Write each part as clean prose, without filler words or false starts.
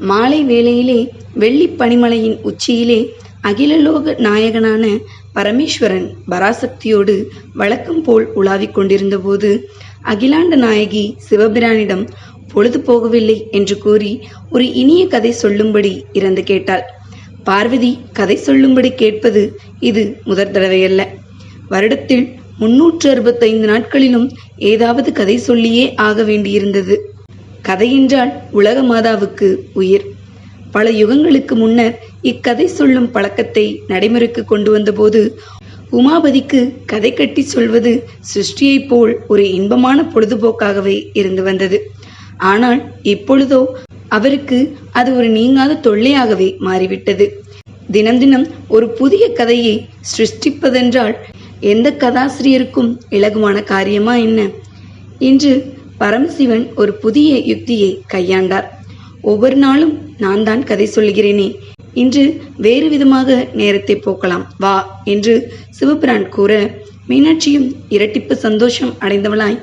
மாலை வேளையிலே வெள்ளி பனிமலையின் உச்சியிலே அகிலலோக நாயகனான பரமேஸ்வரன் பராசக்தியோடு வழக்கம் போல் உலாவிக் கொண்டிருந்த போது அகிலாண்ட நாயகி சிவபிரானிடம் பொழுது போகவில்லை என்று கூறி ஒரு இனிய கதை சொல்லும்படி இறந்து கேட்டாள். பார்வதி கதை சொல்லும்படி கேட்பது இது முதற் தடவையல்ல. வருடத்தில் 365 நாட்களிலும் ஏதாவது கதை சொல்லியே ஆக வேண்டியிருந்தது. கதையென்றால் உலக மாதாவுக்கு உயிர். பல யுகங்களுக்கு முன்னர் இக்கதை சொல்லும் பழக்கத்தை நடைமுறைக்கு கொண்டு வந்தபோது உமாபதிக்கு கதை கட்டி சொல்வது சிருஷ்டியைப் போல் ஒரு இன்பமான பொழுதுபோக்காகவே இருந்து வந்தது. ஆனால் இப்பொழுதோ அவருக்கு அது ஒரு நீங்காத தொல்லையாகவே மாறிவிட்டது. தினம் தினம் ஒரு புதிய கதையை சிருஷ்டிப்பதென்றால் எந்த கதாசிரியருக்கும் இலகுவான காரியமா என்ன? இன்று பரமசிவன் ஒரு புதிய யுக்தியை கையாண்டார். ஒவ்வொரு நாளும் நான் தான் கதை சொல்கிறேனே, இன்று வேறு விதமாக நேரத்தை போக்கலாம் வா என்று சிவபிரான் கூற, மீனாட்சியும் இரட்டிப்பு சந்தோஷம் அடைந்தவளாய்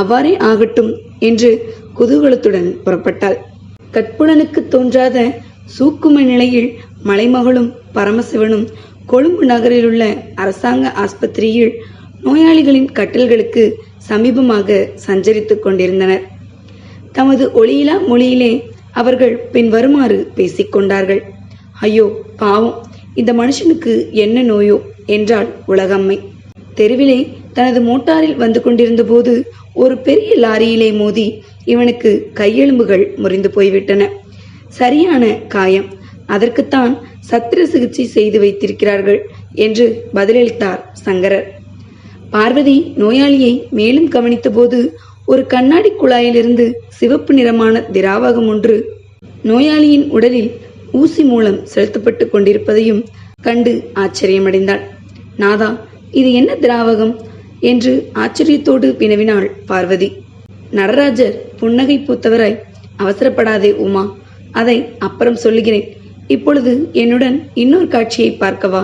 அவ்வாறே ஆகட்டும் என்று குதூகலத்துடன் புறப்பட்டாள். கற்புடனுக்கு தோன்றாத சூக்கும நிலையில் மலைமகளும் பரமசிவனும் கொழும்பு நகரில் உள்ள அரசாங்க ஆஸ்பத்திரியில் நோயாளிகளின் கட்டில்களுக்கு சமீபமாக சஞ்சரித்துக் கொண்டிருந்தனர். தமது ஒளியிலா மொழியிலே அவர்கள் பின் வருமாறு பேசிக்கொண்டார்கள். ஐயோ பாவம், இந்த மனுஷனுக்கு என்ன நோயோ என்றாள் உலகம்மை. தெருவிலே தனது மோட்டாரில் வந்து கொண்டிருந்த போது ஒரு பெரிய லாரியிலே மோதி இவனுக்கு கையெலும்புகள் முறிந்து போய்விட்டன. சரியான காயம். அதற்குத்தான் சத்திர சிகிச்சை செய்து வைத்திருக்கிறார்கள் என்று பதிலளித்தார் சங்கரர். பார்வதி நோயாளியை மேலும் கவனித்த போது ஒரு கண்ணாடி குழாயிலிருந்து சிவப்பு நிறமான திராவகம் ஒன்று நோயாளியின் உடலில் ஊசி மூலம் செலுத்தப்பட்டு கொண்டிருப்பதையும் கண்டு ஆச்சரியமடைந்தாள். நாதா, இது என்ன திராவகம் என்று ஆச்சரியத்தோடு வினவினாள் பார்வதி. நடராஜர் புன்னகை பூத்தவராய், அவசரப்படாதே உமா, அதை அப்புறம் சொல்லுகிறேன். இப்பொழுது என்னுடன் இன்னொரு காட்சியை பார்க்கவா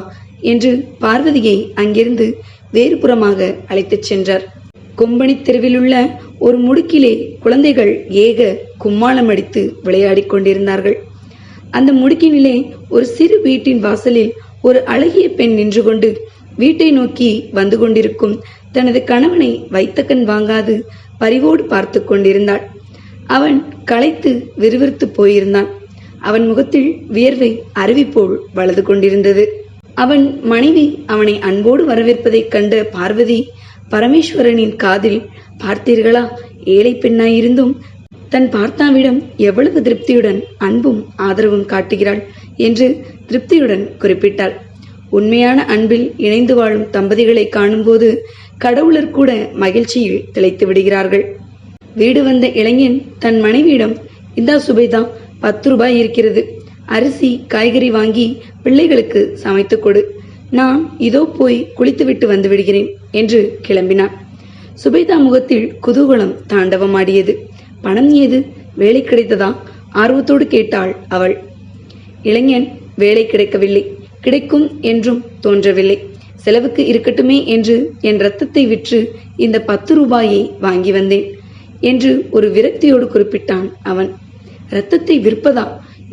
என்று பார்வதியை அங்கிருந்து வேறு புறமாக அழைத்துச் சென்றார். கொம்பனி தெருவிலுள்ள ஒரு முடுக்கிலே குழந்தைகள் ஏக கும்மாளம் அடித்து விளையாடிக் கொண்டிருந்தார்கள். அந்த முடுக்கினிலே ஒரு சிறு வீட்டின் வாசலில் ஒரு அழகிய பெண் நின்று கொண்டு வீட்டை நோக்கி வந்து கொண்டிருக்கும் தனது கணவனை வைத்த கண் வாங்காது பரிவோடு பார்த்து கொண்டிருந்தாள். அவன் களைத்து விறுவிறுத்து போயிருந்தான். அவன் முகத்தில் வியர்வை அருவி போல் வளர்ந்து கொண்டிருந்தது. அவன் மனைவி அவனை அன்போடு வரவேற்பதைக் கண்ட பார்வதி பரமேஸ்வரனின் காதில், பார்த்தீர்களா, ஏழை பெண்ணாயிருந்தும் தன் பார்த்தாவிடம் எவ்வளவு திருப்தியுடன் அன்பும் ஆதரவும் காட்டுகிறாள் என்று திருப்தியுடன் குறிப்பிட்டாள். உண்மையான அன்பில் இணைந்து வாழும் தம்பதிகளை காணும்போது கடவுளர் கூட மகிழ்ச்சியில் திளைத்து விடுகிறார்கள். வீடு வந்த இளைஞன் தன் மனைவியிடம், இந்தா சுபைதா, 10 ரூபாய் இருக்கிறது, அரிசி காய்கறி வாங்கி பிள்ளைகளுக்கு சமைத்து கொடு, நான் இதோ போய் குளித்துவிட்டு வந்து விடுகிறேன் என்று கிளம்பினான். சுபைதா முகத்தில் குதூகலம் தாண்டவமாடியது. பணம் ஏது? வேலை கிடைத்ததா? ஆர்வத்தோடு கேட்டாள் அவள். இளைஞன், வேலை கிடைக்கவில்லை, கிடைக்கும் என்றும் தோன்றவில்லை, செலவுக்கு இருக்கட்டுமே என்று என் இரத்தத்தை விற்று இந்த 10 ரூபாயை வாங்கி வந்தேன் என்று ஒரு விரக்தியோடு குறிப்பிட்டான் அவன். இரத்தத்தை விற்பதா?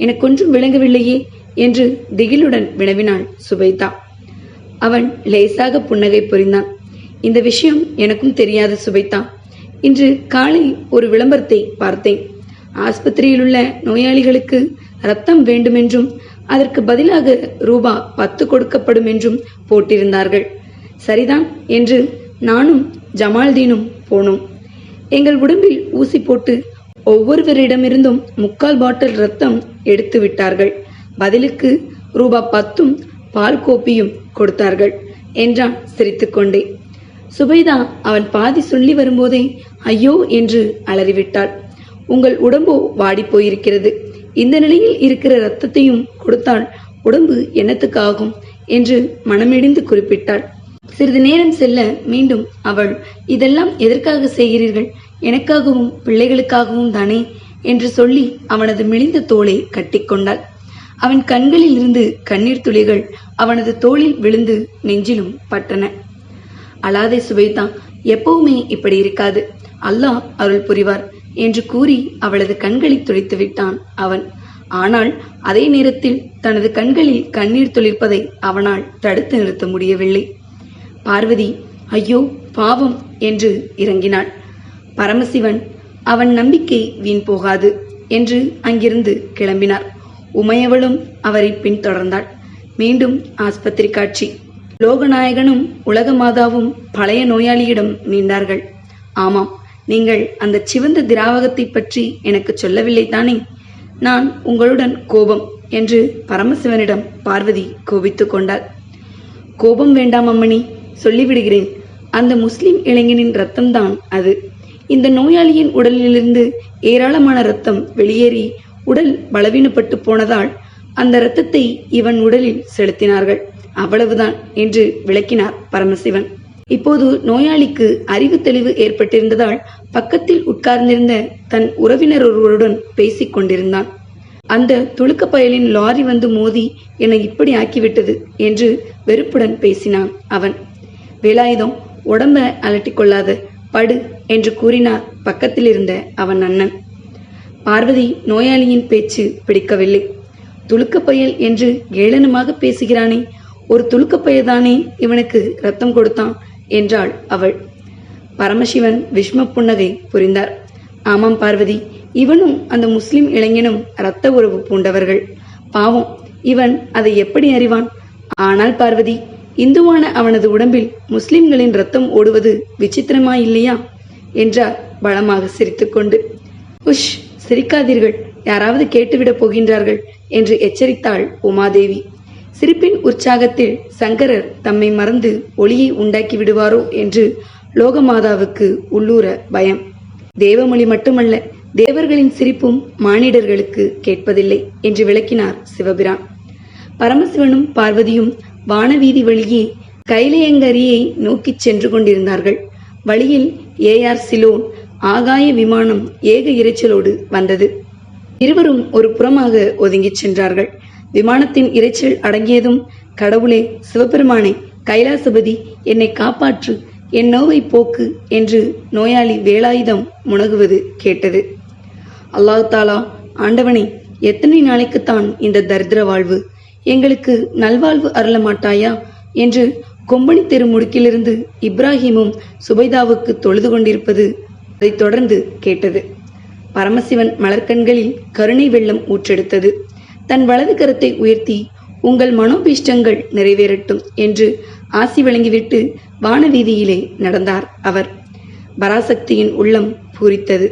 எனக்கொன்றும் விளங்கவில்லையே என்று திகிலுடன் வினவினாள் சுபைதா. அவன் லேசாக புன்னகை புரிந்தான். இந்த விஷயம் எனக்கும் தெரியாது சுபைதா. இன்று காலை ஒரு விளம்பரத்தை பார்த்தேன். ஆஸ்பத்திரியில் உள்ள நோயாளிகளுக்கு இரத்தம் வேண்டுமென்றும் அதற்கு பதிலாக ரூபா 10 கொடுக்கப்படும் என்றும் போட்டிருந்தார்கள். சரிதான் என்று நானும் ஜமால்தீனும் போனோம். எங்கள் உடம்பில் ஊசி போட்டு ஒவ்வொருவரிடமிருந்தும் 3/4 பாட்டில் ரத்தம் எடுத்து விட்டார்கள். பதிலுக்கு ரூபா 10 பால் கோப்பியும் கொடுத்தார்கள் என்றான் சிரித்துக்கொண்டே. சுபைதா அவன் பாதி சொல்லி வரும்போதே ஐயோ என்று அலறிவிட்டாள். உங்கள் உடம்போ வாடி போயிருக்கிறது, இந்த நிலையில் இருக்கிற இரத்தத்தையும் கொடுத்தால் உடம்பு என்னத்துக்கு ஆகும் என்று மனமிடிந்து குறிப்பிட்டாள். சிறிது நேரம் செல்ல மீண்டும் அவள், இதெல்லாம் எதற்காக செய்கிறீர்கள்? எனக்காகவும் பிள்ளைகளுக்காகவும் தானே என்று சொல்லி அவனது மெலிந்த தோளை கட்டிக்கொண்டாள். அவன் கண்களில் இருந்து கண்ணீர் துளிகள் அவனது தோளில் விழுந்து நெஞ்சிலும் பட்டன. அழாதே சுபைதா, எப்பவுமே இப்படி இருக்காது, அல்லாஹ் அருள் புரிவார் என்று கூறி அவளது கண்களை துடைத்து விட்டான் அவன். ஆனால் அதே நேரத்தில் தனது கண்களில் கண்ணீர் துளிர்ப்பதை அவனால் தடுத்து நிறுத்த முடியவில்லை. பார்வதி ஐயோ பாவம் என்று இறங்கினாள். பரமசிவன் அவன் நம்பிக்கை வீண் போகாது என்று அங்கிருந்து கிளம்பினார். உமையவளும் அவரை பின்தொடர்ந்தாள். மீண்டும் ஆஸ்பத்திரி காட்சி. லோகநாயகனும் உலக மாதாவும் பழைய நோயாளியிடம் மீண்டார்கள். ஆமாம், நீங்கள் அந்த சிவந்த திராவகத்தை பற்றி எனக்கு சொல்லவில்லை தானே? நான் உங்களுடன் கோபம் என்று பரமசிவனிடம் பார்வதி கோபித்து கொண்டாள். கோபம் வேண்டாம் அம்மணி, சொல்லிவிடுகிறேன். அந்த முஸ்லிம் இளைஞனின் இரத்தம்தான் அது. இந்த நோயாளியின் உடலிலிருந்து ஏராளமான இரத்தம் வெளியேறி உடல் பலவீனப்பட்டு போனதால் அந்த இரத்தத்தை இவன் உடலில் செலுத்தினார்கள், அவ்வளவுதான் என்று விளக்கினார் பரமசிவன். இப்போது நோயாளிக்கு அறிவு தெளிவு ஏற்பட்டிருந்ததால் பக்கத்தில் உட்கார்ந்திருந்த தன் உறவினர் ஒருவருடன் பேசிக் கொண்டிருந்தான். அந்த துளுக்க பயலின் லாரி வந்து மோதி என்னை இப்படி ஆக்கிவிட்டது என்று வெறுப்புடன் பேசினான் அவன். வேலாயுதம், உடம்ப அலட்டிக்கொள்ளாத, படு என்று கூறினார் பக்கத்தில் இருந்த அவன் அண்ணன். பார்வதி நோயாளியின் பேச்சு பிடிக்கவில்லை. துளுக்க பயல் என்று ஏளனமாக பேசுகிறானே, ஒரு துளுக்க பயல்தானே இவனுக்கு ரத்தம் கொடுத்தான் என்றாள் அவள். பரமசிவன் விஷ்ம புன்னகை புரிந்தார். ஆமாம் பார்வதி, இவனும் அந்த முஸ்லிம் இளைஞனும் இரத்த உறவு பூண்டவர்கள். பாவம், இவன் அதை எப்படி அறிவான்? ஆனால் பார்வதி, இந்துவான அவனது உடம்பில் முஸ்லிம்களின் இரத்தம் ஓடுவது விசித்திரமாயில்லையா என்றார் பலமாக சிரித்துக்கொண்டு. உஷ், சிரிக்காதீர்கள், யாராவது கேட்டுவிடப் போகின்றார்கள் என்று எச்சரித்தாள் உமாதேவி. சிரிப்பின் உற்சாகத்தில் சங்கரர் தம்மை மறந்து ஒளியை உண்டாக்கி விடுவாரோ என்று லோகமாதாவுக்கு உள்ளூர பயம். தேவமொழி மட்டுமல்ல, தேவர்களின் சிரிப்பும் மானிடர்களுக்கு கேட்பதில்லை என்று விளக்கினார் சிவபிரான். பரமசிவனும் பார்வதியும் வானவீதி வழியே கைலையங்கரியை நோக்கி சென்று கொண்டிருந்தார்கள். வழியில் ஏஆர் சிலோன் ஆகாய விமானம் ஏக இரைச்சலோடு வந்தது. இருவரும் ஒரு புறமாக ஒதுங்கிச் சென்றார்கள். விமானத்தின் இரைச்சல் அடங்கியதும், கடவுளே, சிவபெருமானே, கைலாசபதி, என்னை காப்பாற்று, என் நோவை போக்கு என்று நோயாளி வேலாயுதம் முனகுவது கேட்டது. அல்லாஹ் தாலா, ஆண்டவனே, எத்தனை நாளைக்குத்தான் இந்த தரித்திர வாழ்வு? எங்களுக்கு நல்வாழ்வு அருள மாட்டாயா என்று கொம்பனி தெரு முடுக்கிலிருந்து இப்ராஹிமும் சுபைதாவுக்கு தொழுது கொண்டிருப்பது அதைத் தொடர்ந்து கேட்டது. பரமசிவன் மலர்கண்களில் கருணை வெள்ளம் ஊற்றெடுத்தது. தன் வலது கரத்தை உயர்த்தி, உங்கள் மனோபீஷ்டங்கள் நிறைவேறட்டும் என்று ஆசி வழங்கிவிட்டு வானவீதியிலே நடந்தார் அவர். பராசக்தியின் உள்ளம் பூரித்தது.